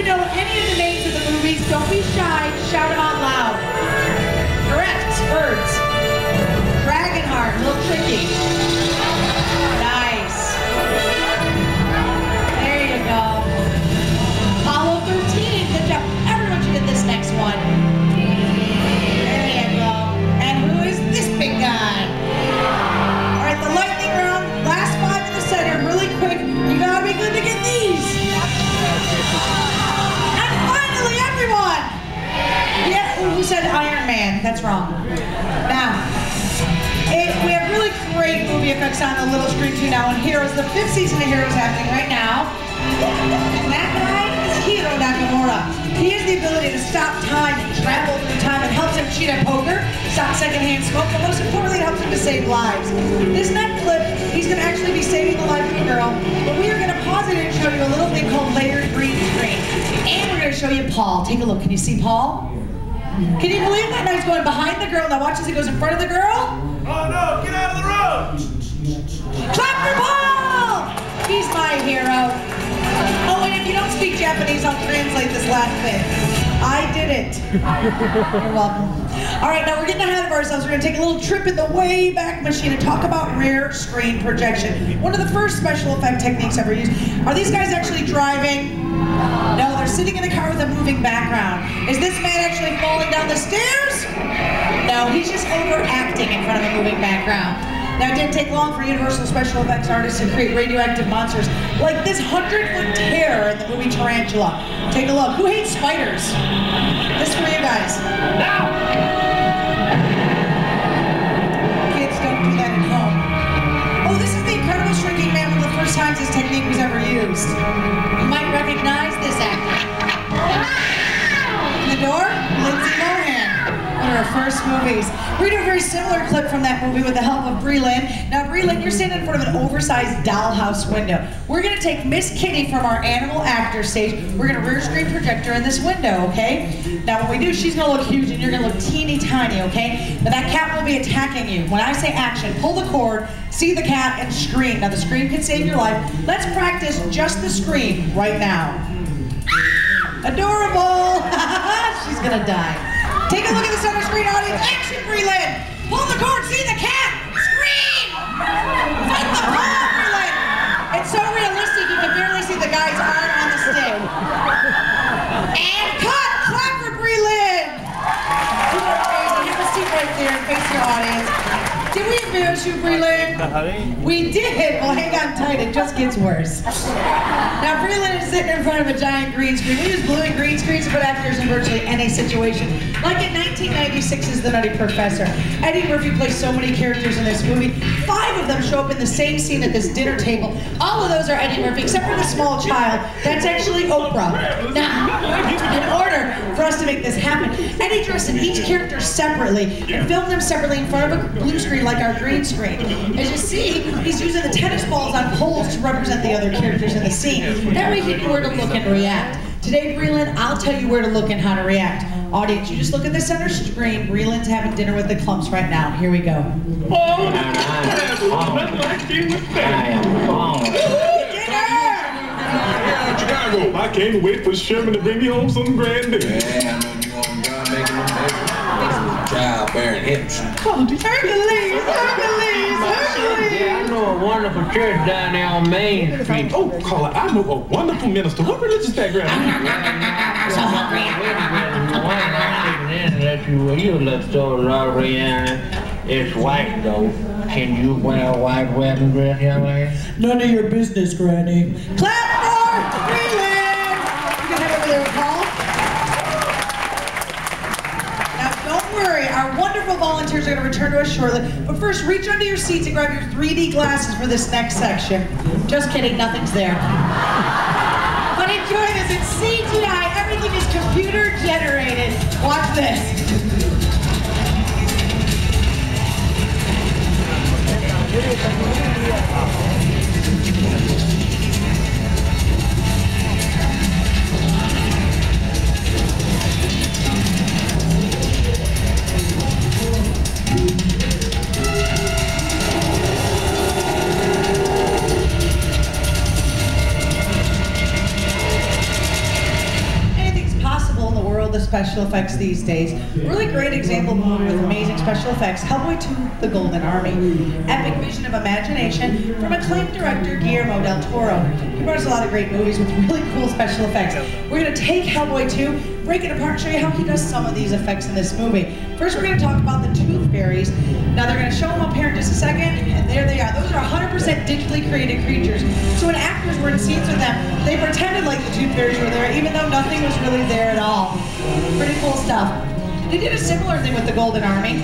you know any of the names of the movies, don't be shy, shout them out loud. Correct, birds. Dragonheart, a little tricky. Nice. There you go. Apollo 13, good job. Everyone should get this next one. There you go. And who is this big guy? All right, the lightning round, last 5 in the center, really quick. You gotta be good to get these. And finally, everyone. Yeah, who said Iron Man? That's wrong. Now, we have really great movie effects on the little screen too now, and Heroes, the 5th season of Heroes happening right now. And that guy is Hiro Nakamura. He has the ability to stop time and travel through time. It helps him cheat at poker, stop secondhand smoke, but most importantly, it helps him to save lives. This next clip, he's going to actually be saving the life of a girl, but we are going to pause it and show you a little thing called layered green screen. And we're going to show you Paul. Take a look. Can you see Paul? Can you believe that? Now he's going behind the girl. Now watch as he goes in front of the girl. Oh no, get out of the road! Clap for Paul! He's my hero. Oh, and if you don't speak Japanese, I'll translate this last bit. I did it. You're welcome. All right, now we're getting ahead of ourselves. We're going to take a little trip in the way back machine and talk about rear screen projection. One of the first special effect techniques ever used. Are these guys actually driving? No, they're sitting in a car with a moving background. Is this man actually falling down the stairs? No, he's just overacting in front of a moving background. Now, it didn't take long for Universal special effects artists to create radioactive monsters like this 100-foot terror in the movie Tarantula. Take a look. Who hates spiders? This is for you guys. Now! Kids, don't do that at home. Oh, this is the incredible shrinking man, one of the first times this technique was ever used. You might recognize this actor. In the door, Lindsay Lohan. One of her first movies. We're doing a very similar clip from that movie with the help of Brie Lynn. Now, Brie Lynn, you're standing in front of an oversized dollhouse window. We're going to take Miss Kitty from our animal actor stage. We're going to rear screen projector in this window, okay? Now, when we do, she's going to look huge and you're going to look teeny tiny, okay? But that cat will be attacking you. When I say action, pull the cord, see the cat, and scream. Now, the scream can save your life. Let's practice just the scream right now. Adorable! She's going to die. Take a look at the center screen, audience. Action, Brie Lynn. Pull the cord, see the cat. Scream! Fight the paw, Brie Lynn. It's so realistic, you can barely see the guy's arm on the stick. And cut! Clap for Brie Lynn. You look crazy. Have a seat right there and face your audience. Did we embarrass you, Brie Lynn? We did. Well, hang on tight. It just gets worse. Now, Brie Lynn is sitting in front of a giant green screen. We use blue and green screens to put actors in virtually any situation. Like in 1996's The Nutty Professor. Eddie Murphy plays so many characters in this movie. 5 of them show up in the same scene at this dinner table. All of those are Eddie Murphy, except for the small child. That's actually Oprah. Now, in order for us to make this happen, Eddie dressed in each character separately and filmed them separately in front of a blue screen like our green screen. As you see, he's using the tennis balls on poles to represent the other characters in the scene. That way he knew where to look and react. Today, Brie Lynn, I'll tell you where to look and how to react. Audience, you just look at the center screen. Brie Lynn's having dinner with the clumps right now. Here we go. Oh, Chicago. I can't wait for Sherman to bring me home some grand dinner. Yeah, I know you want to go making them babies. Child-bearing hips. Oh, Hercules! Yeah, I know a wonderful church down there on Main Street. Oh, Carla, I know a wonderful minister. What religious background? So hungry. You look so lovely, and it's white though. Can you wear a white wedding dress, young lady? None of your business, Granny. Clap for Brie Lynn! You can head over there, Paul. Now, don't worry. Our wonderful volunteers are going to return to us shortly. But first, reach under your seats and grab your 3D glasses for this next section. Just kidding. Nothing's there. But enjoy this. It's CGI. Everything is computer generated. Watch this. the special effects these days. Really great example of a movie with amazing special effects, Hellboy 2, The Golden Army. Epic vision of imagination from acclaimed director Guillermo del Toro. He brought us a lot of great movies with really cool special effects. We're going to take Hellboy 2, break it apart, and show you how he does some of these effects in this movie. First, we're going to talk about the Tooth Fairies. Now, they're going to show them up here in just a second, and there they are. Those are 100% digitally created creatures. So when actors were in scenes with them, they pretended like the Tooth Fairies were there, even though nothing was really there at all. Pretty cool stuff. They did a similar thing with the Golden Army,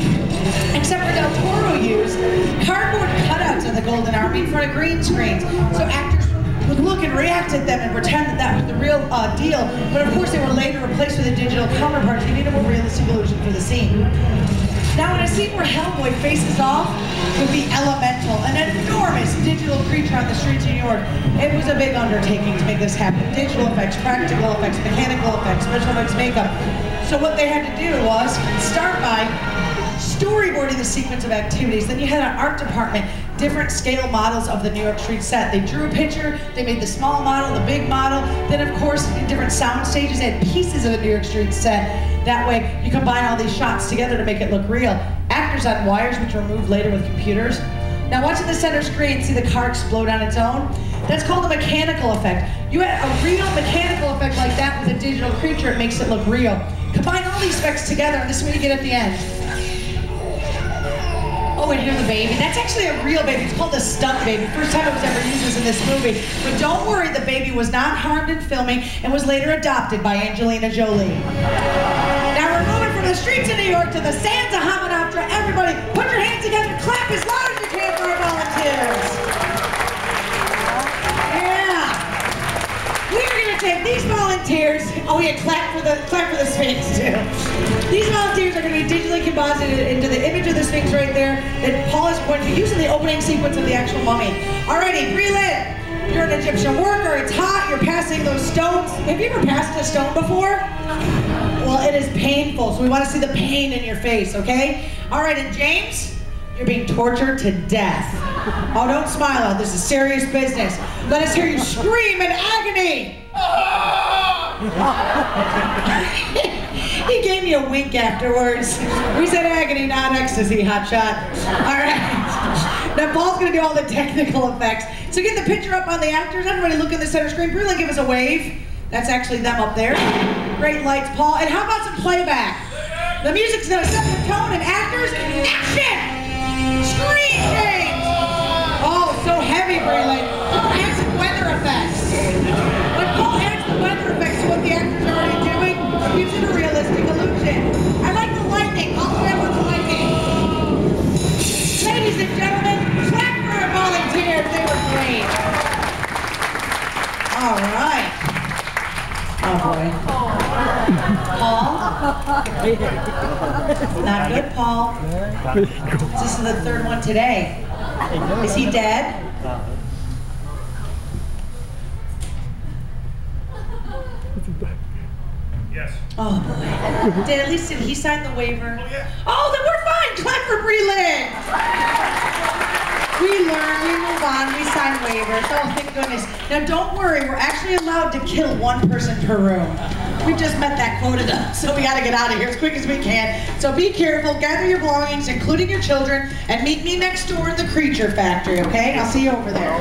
except for Del Toro used cardboard cutouts of the Golden Army in front of green screens. So actors would look and react at them and pretend that that was the real deal. But of course, they were later replaced with a digital counterpart. You need a more realistic illusion for the scene. Now, in a scene where Hellboy faces off with the Elemental, an enormous digital creature on the streets of New York, it was a big undertaking to make this happen. Digital effects, practical effects, mechanical effects, special effects, makeup. So what they had to do was start by storyboarding the sequence of activities. Then you had an art department, different scale models of the New York street set. They drew a picture, they made the small model, the big model. Then of course, in different sound stages, they had pieces of the New York street set. That way, you combine all these shots together to make it look real. Actors on wires, which were moved later with computers. Now watching the center screen, see the car explode on its own? That's called a mechanical effect. You had a real mechanical effect like that with a digital creature, it makes it look real. Combine all these effects together, and this is what you get at the end. Oh, and here's the baby. That's actually a real baby. It's called a stunt baby. First time it was ever used was in this movie. But don't worry, the baby was not harmed in filming and was later adopted by Angelina Jolie. Now we're moving from the streets of New York to the sands of Hamanoptera. Everybody, put your hands together, clap as loud as you can for our volunteers. Yeah. We are going to take these volunteers. Oh yeah, clap for the Sphinx too. These volunteers are going to be digitally composited into the image of the Sphinx right there that Paul is going to use in the opening sequence of the actual mummy. Alrighty, Breland, you're an Egyptian worker, it's hot, you're passing those stones. Have you ever passed a stone before? Well, it is painful, so we want to see the pain in your face, okay? Alright, and James, you're being tortured to death. Oh, don't smile out, this is serious business. Let us hear you scream in agony! He gave me a wink afterwards. We said agony, not ecstasy, hotshot. All right. Now Paul's gonna do all the technical effects. So get the picture up on the actors. Everybody look in the center screen. Really give us a wave. That's actually them up there. Great lights, Paul. And how about some playback? The music's gonna set the tone, and actors, action! Screen change! Oh, so heavy, Breland. Paul adds some weather effects. When Paul adds the weather effects to what the actors are already doing, gives it a realistic illusion. I like the lightning. I'll grab with the lightning. Ladies and gentlemen, clap for our volunteers. They were great. All right. Oh boy. Paul? Not good, Paul. This is the third one today. Is he dead? Yes. Oh boy. At least did he sign the waiver? Oh, yeah. Oh, then we're fine. Clap for Breland. We learn, we move on, we sign waivers. Oh, thank goodness. Now don't worry, we're actually allowed to kill one person per room. We just met that quota though, so we gotta get out of here as quick as we can. So be careful, gather your belongings, including your children, and meet me next door in the Creature Factory, okay? I'll see you over there.